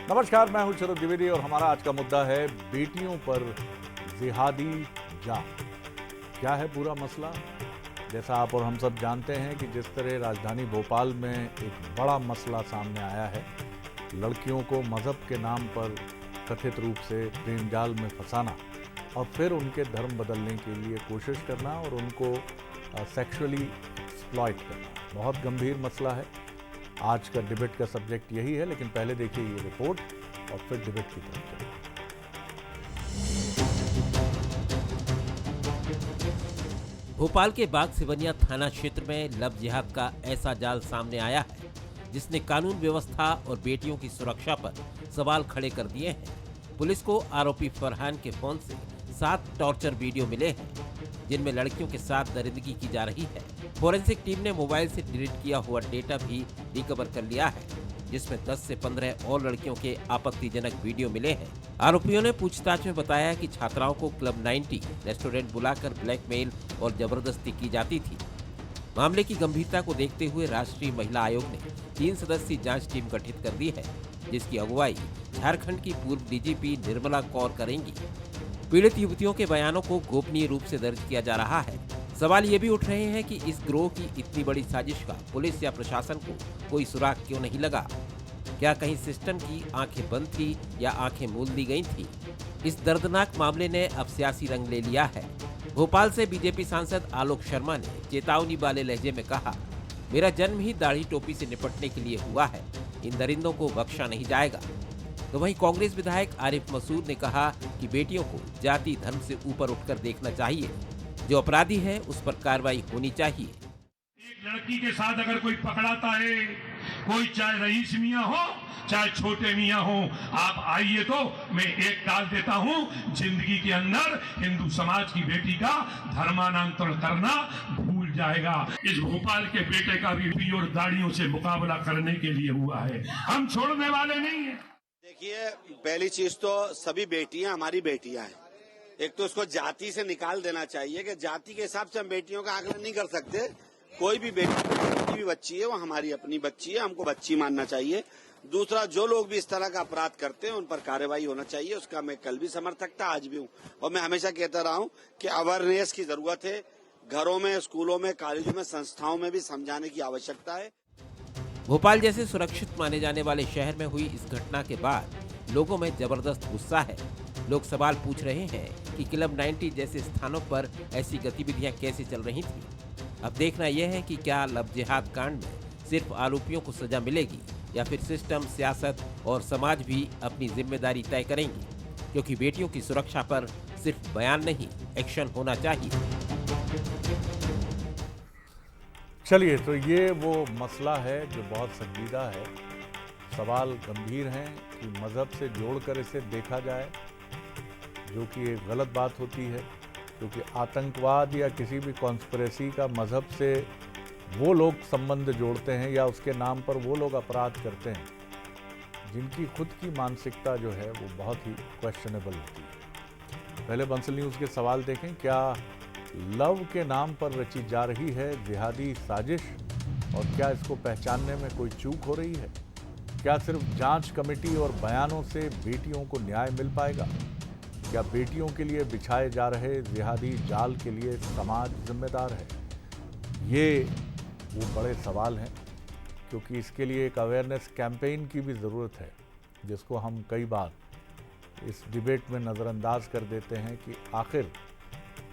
नमस्कार, मैं हूं शरद द्विवेदी और हमारा आज का मुद्दा है बेटियों पर जिहादी जाम। क्या है पूरा मसला? जैसा आप और हम सब जानते हैं कि जिस तरह राजधानी भोपाल में एक बड़ा मसला सामने आया है, लड़कियों को मजहब के नाम पर कथित रूप से प्रेम जाल में फंसाना और फिर उनके धर्म बदलने के लिए कोशिश करना और उनको सेक्सुअली एक्सप्लॉइट करना, बहुत गंभीर मसला है। आज का डिबेट का सब्जेक्ट यही है, लेकिन पहले देखिए ये रिपोर्ट और फिर डिबेट की तरफ चलिए। भोपाल के बाग सिवनिया थाना क्षेत्र में लव जिहाद का ऐसा जाल सामने आया है जिसने कानून व्यवस्था और बेटियों की सुरक्षा पर सवाल खड़े कर दिए हैं। पुलिस को आरोपी फरहान के फोन से 7 टॉर्चर वीडियो मिले हैं जिनमें लड़कियों के साथ दरिंदगी की जा रही है। फोरेंसिक टीम ने मोबाइल से डिलीट किया हुआ डेटा भी रिकवर कर लिया है, जिसमें 10 से 15 और लड़कियों के आपत्तिजनक वीडियो मिले हैं। आरोपियों ने पूछताछ में बताया कि छात्राओं को क्लब 90 रेस्टोरेंट बुलाकर ब्लैकमेल और जबरदस्ती की जाती थी। मामले की गंभीरता को देखते हुए राष्ट्रीय महिला आयोग ने 3 सदस्यीय जांच टीम गठित कर दी है, जिसकी अगुवाई झारखंड की पूर्व डीजीपी निर्मला कौर करेंगी। पीड़ित युवतियों के बयानों को गोपनीय रूप से दर्ज किया जा रहा है। सवाल ये भी उठ रहे हैं कि इस गिरोह की इतनी बड़ी साजिश का पुलिस या प्रशासन को कोई सुराग क्यों नहीं लगा? क्या कहीं सिस्टम की आंखें बंद थी या आंखें मूंद दी गई थी? इस दर्दनाक मामले ने अब सियासी रंग ले लिया है। भोपाल से बीजेपी सांसद आलोक शर्मा ने चेतावनी वाले लहजे में कहा, मेरा जन्म ही दाढ़ी टोपी से निपटने के लिए हुआ है, इन दरिंदों को बख्शा नहीं जाएगा। तो वहीं कांग्रेस विधायक आरिफ मसूद ने कहा कि बेटियों को जाति धर्म से ऊपर उठकर देखना चाहिए, जो अपराधी है उस पर कार्रवाई होनी चाहिए। एक लड़की के साथ अगर कोई पकड़ाता है, कोई चाहे रईस मियां हो चाहे छोटे मियां हो, आप आइए तो मैं एक डाल देता हूं, जिंदगी के अंदर हिंदू समाज की बेटी का धर्मांतरण करना भूल जाएगा। इस भोपाल के बेटे का भी और दाढ़ियों से मुकाबला करने के लिए हुआ है, हम छोड़ने वाले नहीं है। देखिए, पहली चीज तो सभी बेटियां हमारी बेटियां हैं। एक तो उसको जाति से निकाल देना चाहिए कि जाति के हिसाब से हम बेटियों का आकलन नहीं कर सकते। कोई भी बेटी भी बच्ची है, वो हमारी अपनी बच्ची है, हमको बच्ची मानना चाहिए। दूसरा, जो लोग भी इस तरह का अपराध करते हैं उन पर कार्रवाई होना चाहिए, उसका मैं कल भी समर्थक था, आज भी हूँ। और मैं हमेशा कहता रहा हूँ कि अवेयरनेस की जरूरत है, घरों में, स्कूलों में, कॉलेजों में, संस्थाओं में भी समझाने की आवश्यकता है। भोपाल जैसे सुरक्षित माने जाने वाले शहर में हुई इस घटना के बाद लोगों में जबरदस्त गुस्सा है। लोग सवाल पूछ रहे हैं कि क्लब 90 जैसे स्थानों पर ऐसी गतिविधियां कैसे चल रही थी। अब देखना यह है कि क्या लव जिहाद कांड में सिर्फ आरोपियों को सजा मिलेगी या फिर सिस्टम, सियासत और समाज भी अपनी जिम्मेदारी तय करेंगी, क्योंकि बेटियों की सुरक्षा पर सिर्फ बयान नहीं, एक्शन होना चाहिए। चलिए, तो ये वो मसला है जो बहुत संजीदा है। सवाल गंभीर हैं कि मज़हब से जोड़कर इसे देखा जाए, जो कि एक गलत बात होती है, क्योंकि आतंकवाद या किसी भी कॉन्स्पिरेसी का मज़हब से वो लोग संबंध जोड़ते हैं या उसके नाम पर वो लोग अपराध करते हैं जिनकी खुद की मानसिकता जो है वो बहुत ही क्वेश्चनेबल होती है। पहले बंसल न्यूज़ के सवाल देखें। क्या लव के नाम पर रची जा रही है जिहादी साजिश, और क्या इसको पहचानने में कोई चूक हो रही है? क्या सिर्फ जांच कमेटी और बयानों से बेटियों को न्याय मिल पाएगा? क्या बेटियों के लिए बिछाए जा रहे जिहादी जाल के लिए समाज जिम्मेदार है? ये वो बड़े सवाल हैं, क्योंकि इसके लिए एक अवेयरनेस कैंपेन की भी ज़रूरत है, जिसको हम कई बार इस डिबेट में नज़रअंदाज कर देते हैं कि आखिर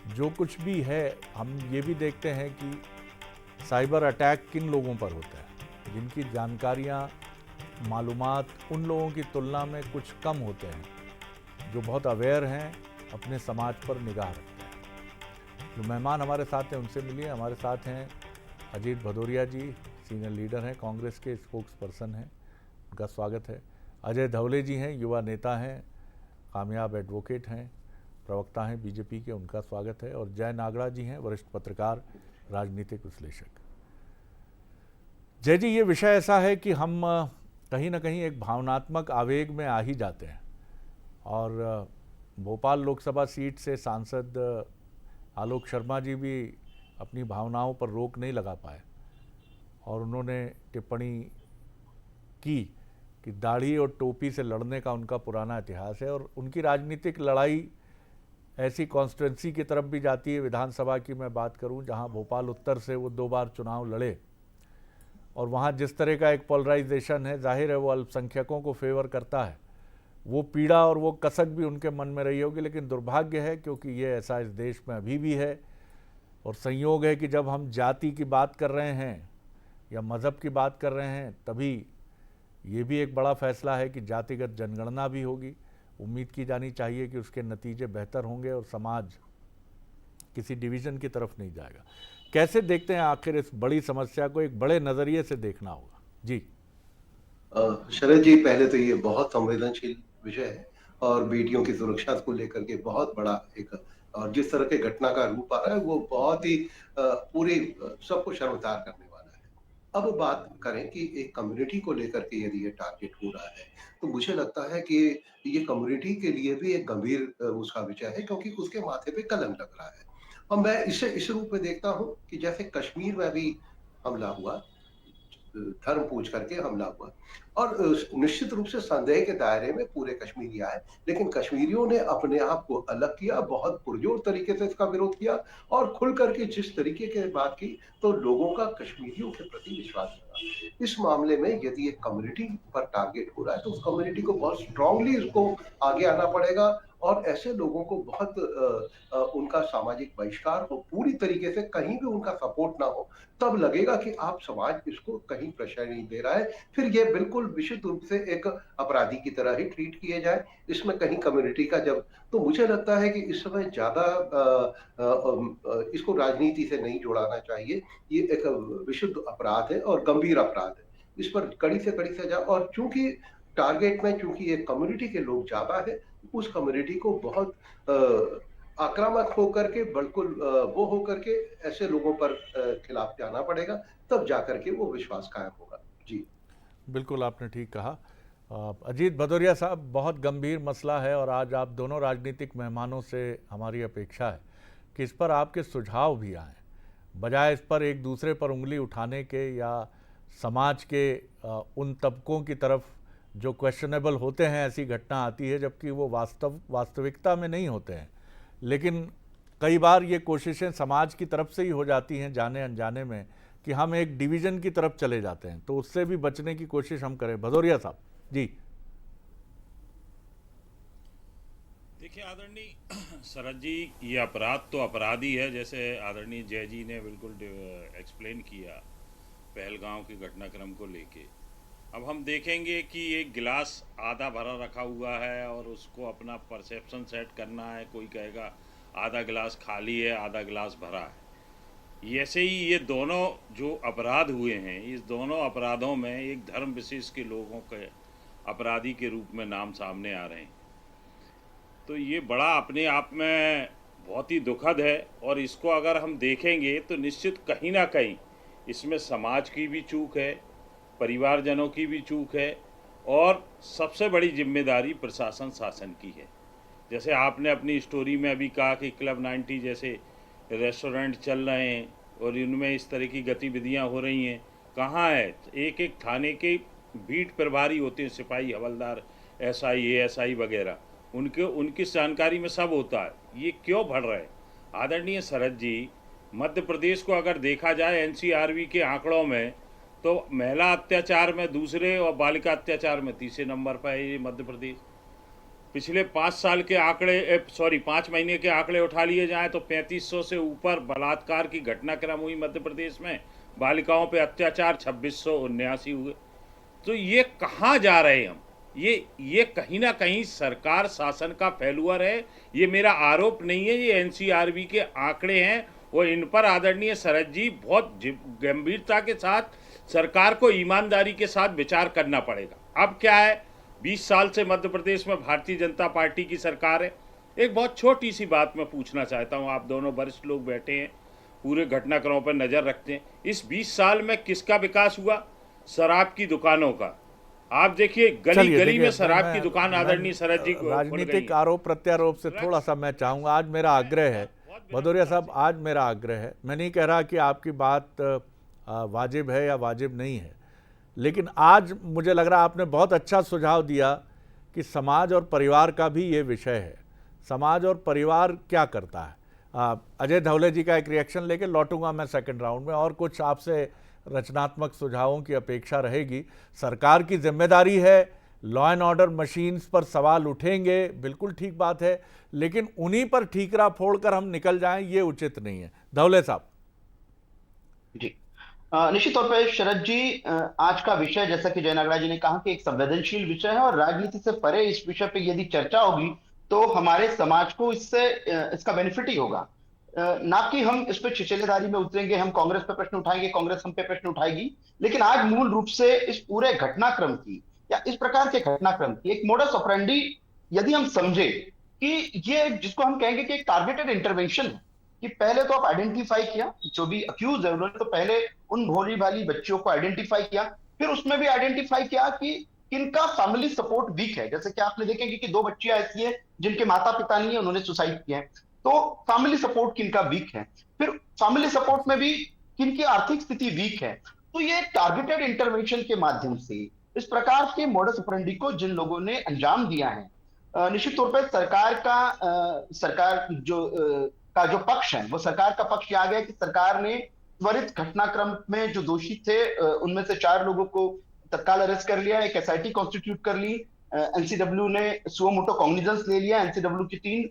जो कुछ भी है, हम ये भी देखते हैं कि साइबर अटैक किन लोगों पर होता है, जिनकी जानकारियाँ, मालूमात उन लोगों की तुलना में कुछ कम होते हैं, जो बहुत अवेयर हैं, अपने समाज पर निगाह रखते हैं। जो मेहमान हमारे साथ हैं उनसे मिलिए। हमारे साथ हैं अजीत भदौरिया जी, सीनियर लीडर हैं, कांग्रेस के स्पोक्स पर्सन हैं, उनका स्वागत है। अजय धवले जी हैं, युवा नेता हैं, कामयाब एडवोकेट हैं, प्रवक्ता हैं बीजेपी के, उनका स्वागत है। और जय नागड़ा जी हैं, वरिष्ठ पत्रकार, राजनीतिक विश्लेषक। जय जी, ये विषय ऐसा है कि हम कहीं ना कहीं एक भावनात्मक आवेग में आ ही जाते हैं, और भोपाल लोकसभा सीट से सांसद आलोक शर्मा जी भी अपनी भावनाओं पर रोक नहीं लगा पाए और उन्होंने टिप्पणी की कि दाढ़ी और टोपी से लड़ने का उनका पुराना इतिहास है और उनकी राजनीतिक लड़ाई ऐसी कॉन्स्टिट्यूंसी की तरफ भी जाती है। विधानसभा की मैं बात करूं, जहां भोपाल उत्तर से वो 2 बार चुनाव लड़े और वहां जिस तरह का एक पोलराइजेशन है, जाहिर है वो अल्पसंख्यकों को फेवर करता है। वो पीड़ा और वो कसक भी उनके मन में रही होगी, लेकिन दुर्भाग्य है क्योंकि ये ऐसा इस देश में अभी भी है। और संयोग है कि जब हम जाति की बात कर रहे हैं या मज़हब की बात कर रहे हैं, तभी ये भी एक बड़ा फैसला है कि जातिगत जनगणना भी होगी। उम्मीद की जानी चाहिए कि उसके नतीजे बेहतर होंगे और समाज किसी डिवीज़न की तरफ नहीं जाएगा। कैसे देखते हैं आखिर इस बड़ी समस्या को? एक बड़े नज़रिए से देखना होगा। जी शरद जी, पहले तो ये बहुत संवेदनशील विषय है और बेटियों की सुरक्षा को लेकर के बहुत बड़ा एक, और जिस तरह के घटना का रूप आ रहा है वो बहुत ही पूरे सबको शर्मसार करने वाला है। अब बात करें कि एक कम्युनिटी को लेकर के यदि ये टारगेट हो रहा है, तो मुझे लगता है कि ये कम्युनिटी के लिए भी एक गंभीर उसका विषय है, क्योंकि उसके माथे पे कलंक लग रहा है। और मैं इसे इस रूप में देखता हूँ कि जैसे कश्मीर में भी हमला हुआ, धर्म पूछ करके हमला हुआ, और निश्चित रूप से संदेह के दायरे में पूरे कश्मीरी आए, लेकिन कश्मीरियों ने अपने आप को अलग किया, बहुत पुरजोर तरीके से इसका विरोध किया और खुल करके जिस तरीके की बात की, तो लोगों का कश्मीरियों के प्रति विश्वास बढ़ा। इस मामले में यदि एक कम्युनिटी पर टारगेट हो रहा है, तो उस कम्युनिटी को बहुत स्ट्रांगली उसको आगे आना पड़ेगा और ऐसे लोगों को बहुत उनका सामाजिक बहिष्कार हो, पूरी तरीके से कहीं भी उनका सपोर्ट ना हो, तब लगेगा कि आप समाज इसको कहीं प्रेशर नहीं दे रहा है। फिर ये बिल्कुल विशुद्ध रूप से एक अपराधी की तरह ही ट्रीट किए जाए, इसमें कहीं कम्युनिटी का जब, तो मुझे लगता है कि इस समय ज्यादा इसको राजनीति से नहीं जोड़ाना चाहिए। ये एक विशुद्ध अपराध है और गंभीर अपराध है, इस पर कड़ी से कड़ी सजा। और चूंकि टारगेट में चूंकि एक कम्युनिटी के लोग ज्यादा है, उस कम्युनिटी को बहुत आक्रामक होकर के, बिल्कुल वो होकर के ऐसे लोगों पर खिलाफ जाना पड़ेगा, तब जाकर के वो विश्वास कायम होगा। जी बिल्कुल, आपने ठीक कहा। अजीत भदौरिया साहब, बहुत गंभीर मसला है और आज आप दोनों राजनीतिक मेहमानों से हमारी अपेक्षा है कि इस पर आपके सुझाव भी आएँ, बजाय इस पर एक दूसरे पर उंगली उठाने के या समाज के उन तबकों की तरफ जो क्वेश्चनेबल होते हैं। ऐसी घटना आती है जबकि वो वास्तविकता में नहीं होते हैं, लेकिन कई बार ये कोशिशें समाज की तरफ से ही हो जाती हैं जाने अनजाने में, कि हम एक डिवीज़न की तरफ चले जाते हैं। तो उससे भी बचने की कोशिश हम करें। भदौरिया साहब जी। देखिए आदरणीय शरद जी, ये अपराध तो अपराध ही है, जैसे आदरणीय जय जी ने बिल्कुल एक्सप्लेन किया पहलगांव के घटनाक्रम को लेके। अब हम देखेंगे कि एक गिलास आधा भरा रखा हुआ है और उसको अपना परसेप्शन सेट करना है। कोई कहेगा आधा गिलास खाली है, आधा गिलास भरा है। ऐसे ही ये दोनों जो अपराध हुए हैं, इस दोनों अपराधों में एक धर्म विशेष के लोगों के अपराधी के रूप में नाम सामने आ रहे हैं। तो ये बड़ा अपने आप में बहुत ही दुखद है और इसको अगर हम देखेंगे तो निश्चित कहीं ना कहीं इसमें समाज की भी चूक है, परिवारजनों की भी चूक है और सबसे बड़ी जिम्मेदारी प्रशासन शासन की है। जैसे आपने अपनी स्टोरी में अभी कहा कि क्लब 90 जैसे रेस्टोरेंट चल रहे हैं और इनमें इस तरह की गतिविधियां हो रही हैं। कहाँ है? एक एक थाने के बीट प्रभारी होते हैं, सिपाही, हवलदार, SI, ASI वगैरह, उनकी जानकारी में सब होता है। ये क्यों बढ़ रहा है? आदरणीय शरद जी, मध्य प्रदेश को अगर देखा जाए NCRB के आंकड़ों में, तो महिला अत्याचार में दूसरे और बालिका अत्याचार में तीसरे नंबर पर है ये मध्य प्रदेश। पिछले 5 महीने के आंकड़े उठा लिए जाएं तो 3500 से ऊपर बलात्कार की घटनाक्रम हुई मध्य प्रदेश में। बालिकाओं पे अत्याचार 2679 हुए। तो ये कहाँ जा रहे हैं हम? ये कहीं ना कहीं सरकार शासन का फेलुअर है। ये मेरा आरोप नहीं है, ये NCRB के आंकड़े हैं और इन पर आदरणीय शरद जी बहुत गंभीरता के साथ सरकार को ईमानदारी के साथ विचार करना पड़ेगा। अब क्या है, 20 साल से मध्य प्रदेश में भारतीय जनता पार्टी की सरकार है। एक बहुत छोटी सी बात मैं पूछना चाहता हूं, आप दोनों वरिष्ठ लोग बैठे हैं, पूरे घटनाक्रमों पर नजर रखते हैं। इस 20 साल में किसका विकास हुआ? शराब की दुकानों का। आप देखिए गली गली में शराब की दुकान आदरणीय शरद जी राजनीतिक आरोप प्रत्यारोप से थोड़ा सा मैं चाहूँगा, आज मेरा आग्रह है भदौरिया साहब, आज मेरा आग्रह है, मैं नहीं कह रहा कि आपकी बात वाजिब है या वाजिब नहीं है, लेकिन आज मुझे लग रहा है आपने बहुत अच्छा सुझाव दिया कि समाज और परिवार का भी ये विषय है। समाज और परिवार क्या करता है। अजय धवले जी का एक रिएक्शन लेके लौटूंगा मैं सेकंड राउंड में, और कुछ आपसे रचनात्मक सुझावों की अपेक्षा रहेगी। सरकार की जिम्मेदारी है, लॉ एंड ऑर्डर मशीन्स पर सवाल उठेंगे, बिल्कुल ठीक बात है, लेकिन उन्हीं पर ठीकरा फोड़कर हम निकल जाएं ये उचित नहीं है। धवले साहब। जी, निश्चित तौर पे शरद जी, आज का विषय जैसा कि जय नागराज जी ने कहा कि एक संवेदनशील विषय है और राजनीति से परे इस विषय पे यदि चर्चा होगी तो हमारे समाज को इससे इसका बेनिफिट ही होगा। ना कि हम इस पे छिछेलेदारी में उतरेंगे, हम कांग्रेस पे प्रश्न उठाएंगे, कांग्रेस हम पे प्रश्न उठाएगी। लेकिन आज मूल रूप से इस पूरे घटनाक्रम की या इस प्रकार के घटनाक्रम की एक मोडस ऑपरेंडी यदि हम समझे कि ये जिसको हम कहेंगे कि एक टारगेटेड इंटरवेंशन है, कि पहले तो आप आइडेंटिफाई किया, जो भी अक्यूज है उन्होंने तो पहले उन भोली भाली बच्चियों को आइडेंटिफाई किया, फिर उसमें भी आइडेंटिफाई किया कि किनका फैमिली सपोर्ट वीक है। जैसे कि आपने देखेंगे कि 2 बच्चियां ऐसी हैं जिनके माता पिता नहीं है, उन्होंने सुसाइड किया है, तो फैमिली सपोर्ट किनका वीक है। फिर फैमिली सपोर्ट में भी किनकी आर्थिक स्थिति वीक है। तो ये टारगेटेड इंटरवेंशन के माध्यम से इस प्रकार के मोडस ऑपरेंडी को जिन लोगों ने अंजाम दिया है, निश्चित तौर पर सरकार का जो पक्ष है वो सरकार का पक्ष आ गया कि सरकार ने त्वरित घटनाक्रम में जो दोषी थे उनमें से 4 लोगों को तत्काल अरेस्ट कर लिया, एक एसआईटी कॉन्स्टिट्यूट कर ली, एनसीडब्ल्यू ने सुओ मोटो कॉग्निजेंस ले लिया। एनसीडब्ल्यू की टीम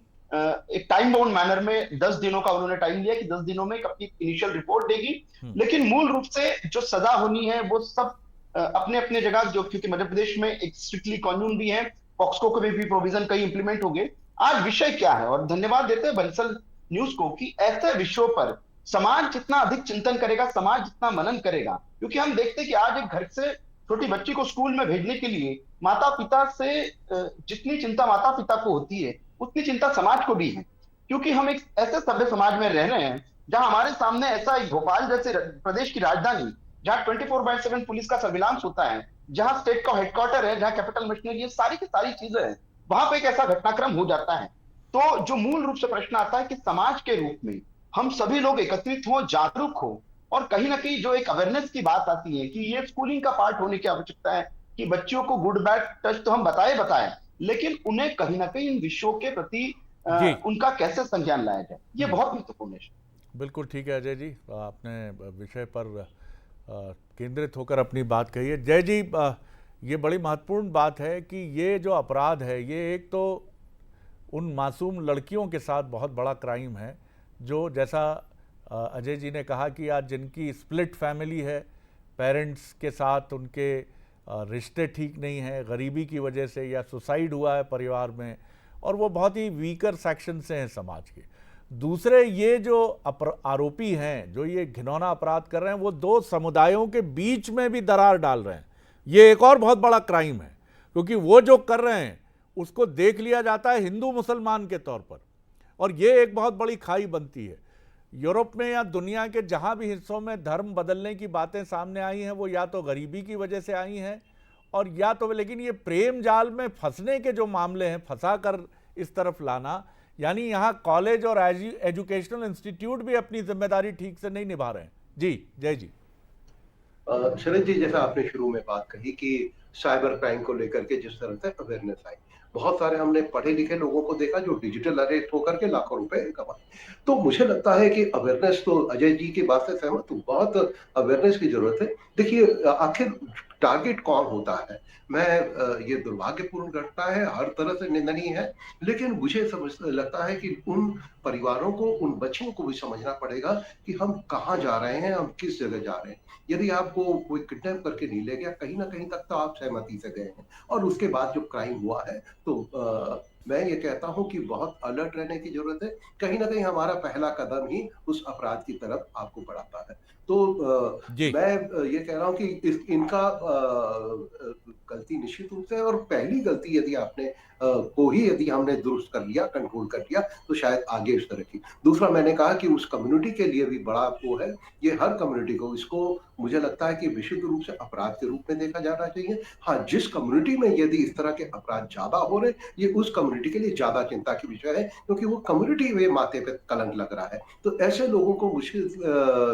एक टाइम बाउंड मैनर में 10 दिनों का उन्होंने टाइम लिया कि 10 दिनों में अपनी इनिशियल रिपोर्ट देगी। लेकिन मूल रूप से जो सजा होनी है वो सब अपने अपने जगह, जो क्योंकि मध्य प्रदेश में एक स्ट्रिक्टली कानून भी है, पॉक्सको के भी प्रोविजन कई इंप्लीमेंट हो गए। आज विषय क्या है, और धन्यवाद देते हैं बंसल न्यूज को कि ऐसे विषयों पर समाज जितना अधिक चिंतन करेगा, समाज जितना मनन करेगा, क्योंकि हम देखते हैं कि आज एक घर से छोटी बच्ची को स्कूल में भेजने के लिए माता पिता से जितनी चिंता माता पिता को होती है उतनी चिंता समाज को भी है। क्योंकि हम एक ऐसे सभ्य समाज में रह रहे हैं जहां हमारे सामने ऐसा एक भोपाल जैसे प्रदेश की राजधानी, जहां 24/7 पुलिस का सर्विलांस होता है, जहां स्टेट का हेडक्वार्टर है, जहां कैपिटल मशीनरी है, सारी की सारी चीजें हैं, वहां पे एक ऐसा घटनाक्रम हो जाता है। तो जो मूल रूप से प्रश्न आता है कि समाज के रूप में हम सभी लोग एकत्रित हों, जागरूक हो, और कहीं ना कहीं जो एक अवेयरनेस की बात आती है कि ये स्कूलिंग का पार्ट होने की आवश्यकता है कि बच्चों को गुड बैड टच तो हम बताए, लेकिन उन्हें कहीं ना कहीं इन विषयों के प्रति उनका कैसे संज्ञान लाया जाए, ये बहुत महत्वपूर्ण है। बिल्कुल ठीक है अजय जी, आपने विषय पर केंद्रित होकर अपनी बात कही है। जय जी, ये बड़ी महत्वपूर्ण बात है कि ये जो अपराध है ये एक तो उन मासूम लड़कियों के साथ बहुत बड़ा क्राइम है, जो जैसा अजय जी ने कहा कि आज जिनकी स्प्लिट फैमिली है, पेरेंट्स के साथ उनके रिश्ते ठीक नहीं हैं गरीबी की वजह से, या सुसाइड हुआ है परिवार में, और वो बहुत ही वीकर सेक्शन से हैं समाज के। दूसरे ये जो आरोपी हैं जो ये घिनौना अपराध कर रहे हैं, वो 2 समुदायों के बीच में भी दरार डाल रहे हैं। ये एक और बहुत बड़ा क्राइम है, क्योंकि वो जो कर रहे हैं उसको देख लिया जाता है हिंदू मुसलमान के तौर पर, और ये एक बहुत बड़ी खाई बनती है। यूरोप में या दुनिया के जहां भी हिस्सों में धर्म बदलने की बातें सामने आई हैं वो या तो गरीबी की वजह से आई हैं, और या तो, लेकिन ये प्रेम जाल में फंसने के जो मामले हैं, फंसा कर इस तरफ लाना, यानी यहाँ कॉलेज और एजुकेशनल इंस्टीट्यूट भी अपनी जिम्मेदारी ठीक से नहीं निभा रहे हैं। जी जय जी। शरद जी, जैसा आपने शुरू में बात कही कि साइबर क्राइम को लेकर के जिस तरह से अवेयरनेस आई, बहुत सारे हमने पढ़े लिखे लोगों को देखा जो डिजिटल अरेस्ट होकर के लाखों रुपए कमाए। तो मुझे लगता है कि अवेयरनेस, तो अजय जी की बात से सहमत हूँ, बहुत अवेयरनेस की जरूरत है। देखिए, आखिर टारगेट कौन होता है? ये दुर्भाग्यपूर्ण घटना है, हर तरह से निंदनीय है, लेकिन मुझे समझ लगता है कि उन परिवारों को, उन बच्चों को भी समझना पड़ेगा कि हम कहाँ जा रहे हैं, हम किस जगह जा रहे हैं। यदि आपको कोई किडनैप करके नहीं ले गया, कहीं ना कहीं तक तो आप सहमति से गए हैं, और उसके बाद जो क्राइम हुआ है, तो मैं ये कहता हूं कि बहुत अलर्ट रहने की जरूरत है। कहीं ना कहीं हमारा पहला कदम ही उस अपराध की तरफ आपको बढ़ाता है। तो मैं ये कह रहा हूं कि इनका गलती निश्चित रूप से, और पहली गलती यदि आपने यदि हमने दुरुस्त कर लिया, कंट्रोल कर लिया, तो शायद आगे इस तरह की। दूसरा, मैंने कहा कि उस कम्युनिटी के लिए भी बड़ा वो है, ये हर कम्युनिटी को, इसको मुझे लगता है कि विशुद्ध रूप से अपराध के रूप में देखा जाना चाहिए। हाँ, जिस कम्युनिटी में यदि इस तरह के अपराध ज्यादा हो रहे, ये उस कम्युनिटी के लिए ज्यादा चिंता की विषय है, क्योंकि वो कम्युनिटी वे माथे पे कलंक लग रहा है। तो ऐसे लोगों को मुझे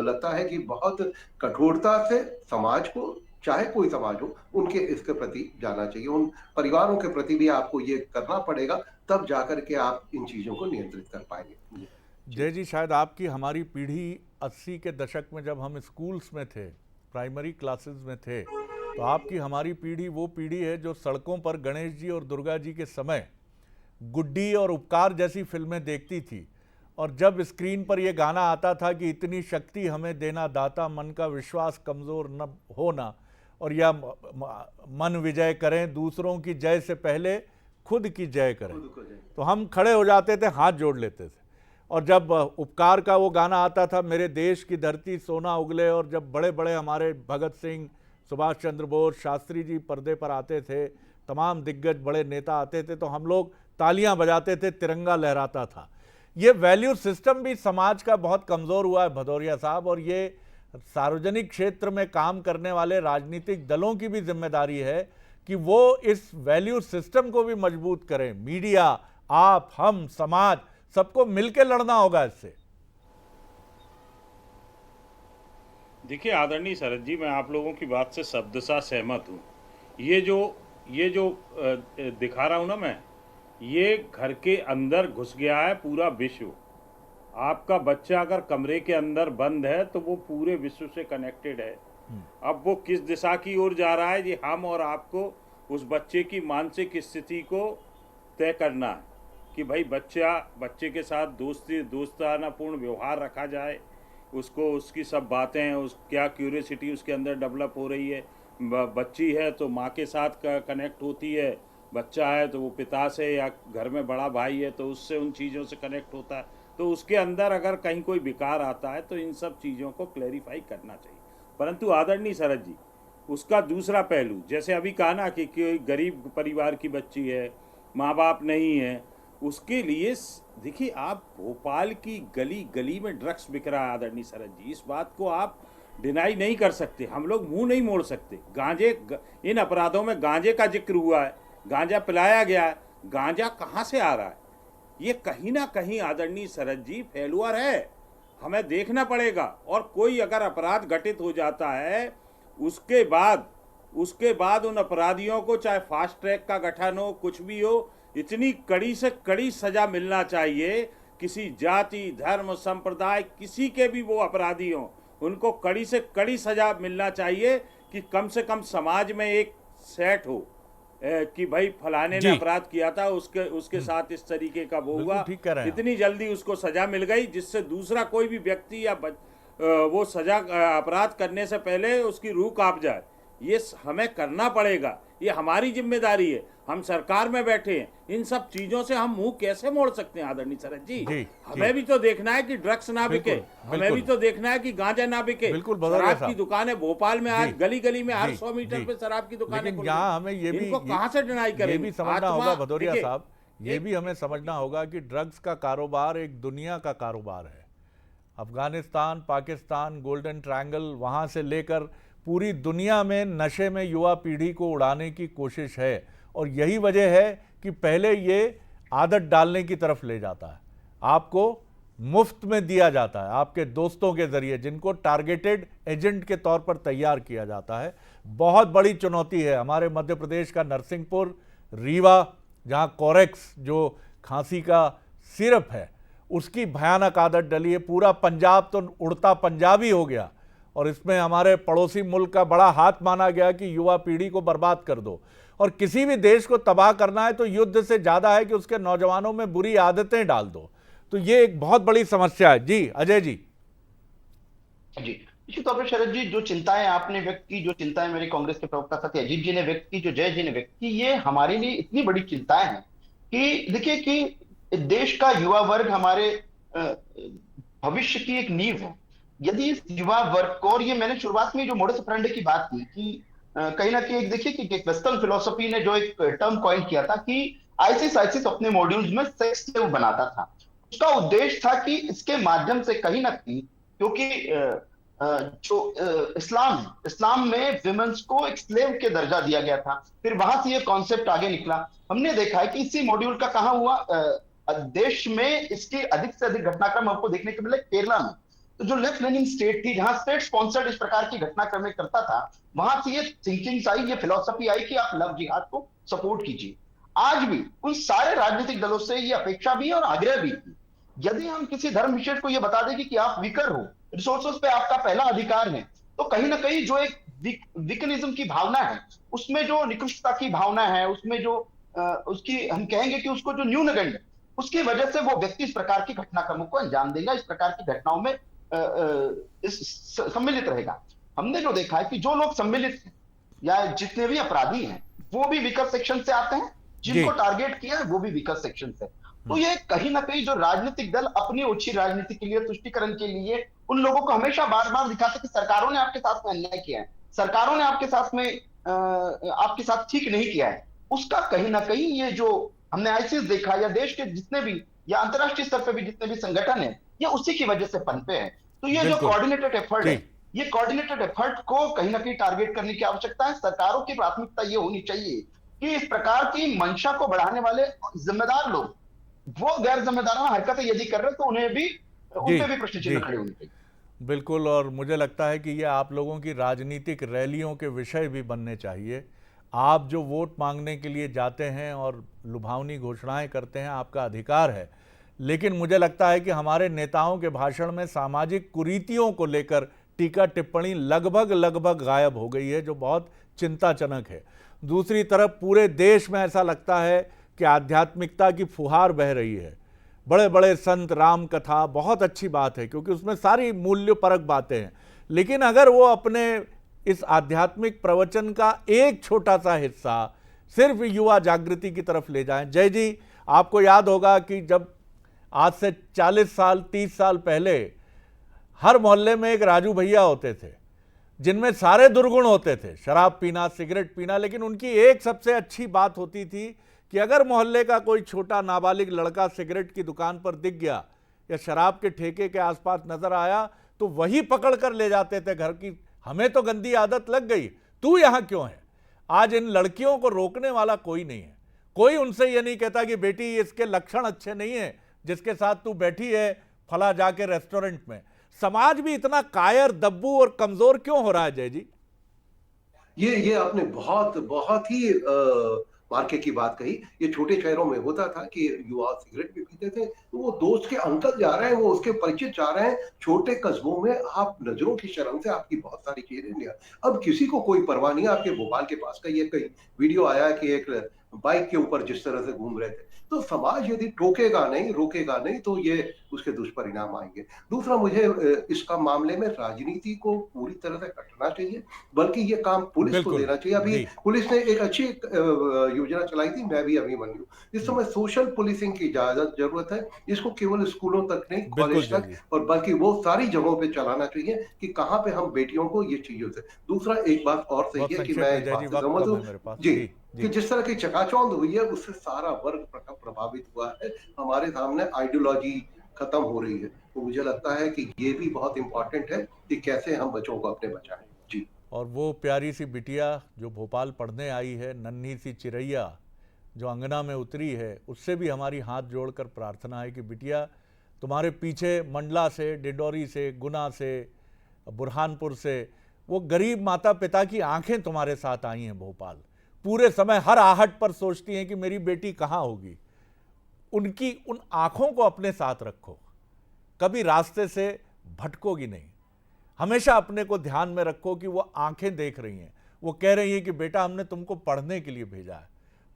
लगता है कि बहुत कठोरता से समाज को चाहे कोई समाज हो, उनके इसके प्रति जाना चाहिए। उन परिवारों के प्रति भी आपको ये करना पड़ेगा, तब जाकर के आप इन चीज़ों को नियंत्रित कर पाएँगे। जय जी, शायद आपकी हमारी पीढ़ी 80 के दशक में जब हम स्कूल्स में थे, प्राइमरी क्लासेस में थे, तो आपकी हमारी पीढ़ी वो पीढ़ी है जो सड़कों पर गणेश जी और दुर्गा जी के समय गुड्डी और उपकार जैसी फिल्में देखती थी। और जब स्क्रीन पर यह गाना आता था कि इतनी शक्ति हमें देना दाता, मन का विश्वास कमज़ोर न होना, और या मन विजय करें, दूसरों की जय से पहले खुद की जय करें, तो हम खड़े हो जाते थे, हाथ जोड़ लेते थे। और जब उपकार का वो गाना आता था, मेरे देश की धरती सोना उगले, और जब बड़े बड़े हमारे भगत सिंह, सुभाष चंद्र बोस, शास्त्री जी पर्दे पर आते थे, तमाम दिग्गज बड़े नेता आते थे, तो हम लोग तालियां बजाते थे, तिरंगा लहराता था। ये वैल्यू सिस्टम भी समाज का बहुत कमज़ोर हुआ है भदौरिया साहब, और ये सार्वजनिक क्षेत्र में काम करने वाले राजनीतिक दलों की भी जिम्मेदारी है कि वो इस वैल्यू सिस्टम को भी मजबूत करें। मीडिया, आप, हम, समाज, सबको मिलकर लड़ना होगा इससे। देखिए आदरणीय शरद जी, मैं आप लोगों की बात से शब्दशः सहमत हूँ। ये जो दिखा रहा हूँ ना मैं, ये घर के अंदर घुस गया है पूरा विश्व। आपका बच्चा अगर कमरे के अंदर बंद है तो वो पूरे विश्व से कनेक्टेड है। अब वो किस दिशा की ओर जा रहा है, ये हम और आपको उस बच्चे की मानसिक स्थिति को तय करना है कि भाई बच्चे के साथ दोस्तानापूर्ण व्यवहार रखा जाए, उसको उसकी सब बातें, उस क्या क्यूरियोसिटी उसके अंदर डेवलप हो रही है। बच्ची है तो माँ के साथ कनेक्ट होती है, बच्चा है तो वो पिता से, या घर में बड़ा भाई है तो उससे उन चीज़ों से कनेक्ट होता है। तो उसके अंदर अगर कहीं कोई विकार आता है तो इन सब चीज़ों को क्लैरिफाई करना चाहिए। परंतु आदरणीय शरद जी, उसका दूसरा पहलू, जैसे अभी कहा ना कि गरीब परिवार की बच्ची है, माँ बाप नहीं है, उसके लिए देखिए, आप भोपाल की गली गली में ड्रग्स बिक रहा है आदरणीय शरद जी, इस बात को आप डिनाई नहीं कर सकते, हम लोग मुंह नहीं मोड़ सकते। इन अपराधों में गांजे का जिक्र हुआ है, गांजा पिलाया गया है, गांजा कहाँ से आ रहा है? ये कहीं ना कहीं आदरणीय शरद जी फेलुअर है, हमें देखना पड़ेगा। और कोई अगर अपराध घटित हो जाता है, उसके बाद उन अपराधियों को चाहे फास्ट ट्रैक का गठन हो, कुछ भी हो, इतनी कड़ी से कड़ी सजा मिलना चाहिए। किसी जाति, धर्म, संप्रदाय, किसी के भी वो अपराधी हों, उनको कड़ी से कड़ी सजा मिलना चाहिए कि कम से कम समाज में एक सेट हो कि भाई फलाने ने अपराध किया था, उसके साथ इस तरीके का वो हुआ, इतनी जल्दी उसको सजा मिल गई जिससे दूसरा कोई भी व्यक्ति या वो सजा अपराध करने से पहले उसकी रूह कांप जाए। ये हमें करना पड़ेगा, ये हमारी जिम्मेदारी है। हम सरकार में बैठे हैं, इन सब चीजों से हम मुंह कैसे मोड़ सकते हैं आदरणीय शरद जी? हमें भी तो देखना है कि ड्रग्स ना बिके, हमें भी तो देखना है कि गांजा ना बिके। शराब की दुकानें भोपाल में आज गली गली में हर 100 मीटर पे शराब की दुकानें, यहाँ हमें ये भी कहां से डिनाई करें? ये भी समझना होगा भदौरिया साहब, ये भी हमें समझना होगा कि ड्रग्स का कारोबार एक दुनिया का कारोबार है। अफगानिस्तान, पाकिस्तान, गोल्डन ट्रायंगल, वहां से लेकर पूरी दुनिया में नशे में युवा पीढ़ी को उड़ाने की कोशिश है। और यही वजह है कि पहले ये आदत डालने की तरफ ले जाता है, आपको मुफ्त में दिया जाता है, आपके दोस्तों के जरिए, जिनको टारगेटेड एजेंट के तौर पर तैयार किया जाता है। बहुत बड़ी चुनौती है हमारे मध्य प्रदेश का नरसिंहपुर, रीवा, जहां कोरेक्स जो खांसी का सिरप है उसकी भयानक आदत डली है। पूरा पंजाब तो उड़ता पंजाबी हो गया, और इसमें हमारे पड़ोसी मुल्क का बड़ा हाथ माना गया कि युवा पीढ़ी को बर्बाद कर दो। और किसी भी देश को तबाह करना है तो युद्ध से ज्यादा है कि उसके नौजवानों में बुरी आदतें डाल दो। तो ये एक बहुत बड़ी समस्या है। जी अजय जी। निश्चित तौर पर शरद जी, जो चिंताएं आपने व्यक्त की, जो चिंताएं मेरे कांग्रेस के प्रवक्ता सत्यजीत जी ने व्यक्त की, जो जय जी ने व्यक्त की, ये हमारे लिए इतनी बड़ी चिंताएं हैं कि देखिए कि देश का युवा वर्ग हमारे भविष्य की एक नींव है। यदि इस युवा वर्ग को, और ये मैंने शुरुआत में जो मोडस ऑपरेंडी की बात की कि कहीं ना कहीं देखिए कि वेस्टर्न फिलोसफी ने जो एक टर्म कॉइन किया था कि आईसिस अपने मॉड्यूल्स में सेक्स स्लेव बनाता था। उसका उद्देश्य था कि इसके माध्यम से कहीं ना कहीं, क्योंकि जो इस्लाम में विमेंस को एक स्लेव के दर्जा दिया गया था, फिर वहां से ये कॉन्सेप्ट आगे निकला। हमने देखा है कि इसी मॉड्यूल का कहां हुआ, देश में इसके अधिक से अधिक घटनाक्रम हमको देखने को मिले केरला में। तो जो लेफ्ट लेनिंग स्टेट थी, जहां स्टेट स्पॉन्सर्ड इस प्रकार की घटनाक्रम करता था, वहां से ये थिंकिंग्स आई, ये फिलॉसफी आई कि आप लव जिहाद को सपोर्ट कीजिए। आज भी उन सारे राजनीतिक दलों से ये अपेक्षा भी है और आग्रह भी है, यदि हम किसी धर्म विशेष को ये बता दें कि आप वीकर हो, रिसोर्सेज पे आपका पहला अधिकार है, तो कहीं ना कहीं जो एक विकनिज्म की भावना है, उसमें जो निकृष्टता की भावना है, उसमें जो उसकी हम कहेंगे कि उसको जो न्यूनगंड, उसकी वजह से वो व्यक्ति इस प्रकार की घटनाक्रमों को अंजाम देगा, इस प्रकार की घटनाओं में सम्मिलित रहेगा। हमने जो देखा है कि जो लोग सम्मिलित हैं या जितने भी अपराधी हैं, वो भी विकट सेक्शन से आते हैं, जिनको टारगेट किया है वो भी विकट सेक्शन से। तो ये कहीं ना कहीं जो राजनीतिक दल अपनी ओछी राजनीति के लिए, तुष्टिकरण के लिए उन लोगों को हमेशा बार बार दिखाते कि सरकारों ने आपके साथ में अन्याय किया है, सरकारों ने आपके साथ में आपके साथ ठीक नहीं किया है, उसका कहीं ना कहीं ये जो हमने आईसीस देखा या देश के जितने भी या अंतरराष्ट्रीय स्तर पर भी जितने भी संगठन है, ये उसी की वजह से पनपे हैं। तो ये जो कोऑर्डिनेटेड एफर्ट है, ये कोऑर्डिनेटेड एफर्ट को कहीं ना कहीं टारगेट करने की आवश्यकता है। सरकारों की प्राथमिकता ये होनी चाहिए कि इस प्रकार की मंशा को बढ़ाने वाले जिम्मेदार लोग, वो गैर जिम्मेदाराना हरकतें यदि कर रहे हैं, तो उन्हें भी, उन पे भी प्रश्न चिन्ह खड़े होने चाहिए। बिल्कुल, और मुझे लगता है कि ये आप लोगों की राजनीतिक रैलियों के विषय भी बनने चाहिए। आप जो वोट मांगने के लिए जाते हैं और लुभावनी घोषणाएं करते हैं, आपका अधिकार है, लेकिन मुझे लगता है कि हमारे नेताओं के भाषण में सामाजिक कुरीतियों को लेकर टीका टिप्पणी लगभग गायब हो गई है, जो बहुत चिंताजनक है। दूसरी तरफ पूरे देश में ऐसा लगता है कि आध्यात्मिकता की फुहार बह रही है। बड़े बड़े संत, राम कथा बहुत अच्छी बात है क्योंकि उसमें सारी मूल्यपरक बातें हैं, लेकिन अगर वो अपने इस आध्यात्मिक प्रवचन का एक छोटा सा हिस्सा सिर्फ युवा जागृति की तरफ ले जाएं। जय जी, आपको याद होगा कि जब आज से 40 साल 30 साल पहले हर मोहल्ले में एक राजू भैया होते थे, जिनमें सारे दुर्गुण होते थे, शराब पीना, सिगरेट पीना, लेकिन उनकी एक सबसे अच्छी बात होती थी कि अगर मोहल्ले का कोई छोटा नाबालिग लड़का सिगरेट की दुकान पर दिख गया या शराब के ठेके के आसपास नजर आया तो वही पकड़ कर ले जाते थे घर की, हमें तो गंदी आदत लग गई, तू यहां क्यों है। आज इन लड़कियों को रोकने वाला कोई नहीं है, कोई उनसे ये नहीं कहता कि बेटी इसके लक्षण अच्छे नहीं है जिसके साथ तू बैठी है फला जाके रेस्टोरेंट में। समाज भी इतना कायर, दब्बू और कमजोर क्यों हो रहा है जय जी? ये आपने बहुत ही मार्के की बात कही। ये छोटे शहरों में होता था कि युवा सिगरेट भी पीते थे, तो वो दोस्त के अंकल जा रहे हैं, वो उसके परिचित जा रहे हैं। छोटे कस्बों में आप नजरों की शर्म से आपकी बहुत सारी चीजें नहीं, अब किसी को कोई परवाह नहीं। आपके भोपाल के पास का ये कई वीडियो आया कि एक बाइक के ऊपर जिस तरह से घूम रहे थे, तो समाज यदि टोकेगा नहीं, रोकेगा नहीं, तो ये उसके दुष्परिणाम आएंगे। दूसरा, मुझे इसका मामले में राजनीति को पूरी तरह से हटना चाहिए, बल्कि ये काम पुलिस को देना चाहिए। अभी पुलिस ने एक अच्छी योजना चलाई थी, मैं भी अभिमन्यु हूँ। इस समय सोशल पुलिसिंग की ज्यादा जरूरत है। इसको केवल स्कूलों तक नहीं, कॉलेज तक, और बल्कि वो सारी जगहों पे चलाना चाहिए कि कहाँ पे हम बेटियों को ये चीजों से। दूसरा, एक बात और सही है कि मैं जी, कि जिस तरह की चकाचौंध हुई है उससे सारा वर्ग प्रभावित हुआ है। हमारे सामने आइडियोलॉजी खत्म हो रही है, तो मुझे लगता है कि ये भी बहुत इंपॉर्टेंट है कि कैसे हम बच्चों को अपने बचाएं। जी। और वो प्यारी सी बिटिया जो भोपाल पढ़ने आई है, नन्ही सी चिरैया जो अंगना में उतरी है, उससे भी हमारी हाथ जोड़कर प्रार्थना है कि बिटिया, तुम्हारे पीछे मंडला से, डिंडोरी से, गुना से, बुरहानपुर से वो गरीब माता पिता की आंखें तुम्हारे साथ आई हैं भोपाल। पूरे समय हर आहट पर सोचती हैं कि मेरी बेटी कहाँ होगी। उनकी उन आंखों को अपने साथ रखो, कभी रास्ते से भटकोगी नहीं। हमेशा अपने को ध्यान में रखो कि वो आंखें देख रही हैं, वो कह रही हैं कि बेटा हमने तुमको पढ़ने के लिए भेजा है।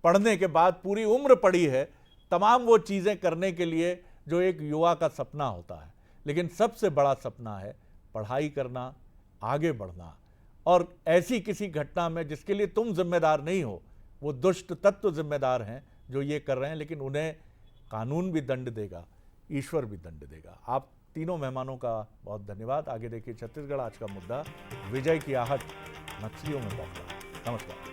पढ़ने के बाद पूरी उम्र पड़ी है तमाम वो चीज़ें करने के लिए जो एक युवा का सपना होता है, लेकिन सबसे बड़ा सपना है पढ़ाई करना, आगे बढ़ना। और ऐसी किसी घटना में जिसके लिए तुम जिम्मेदार नहीं हो, वो दुष्ट तत्व जिम्मेदार हैं जो ये कर रहे हैं, लेकिन उन्हें कानून भी दंड देगा, ईश्वर भी दंड देगा। आप तीनों मेहमानों का बहुत धन्यवाद। आगे देखिए छत्तीसगढ़ आज का मुद्दा, विजय की आहट नक्सलियों में पहुंचा। नमस्कार।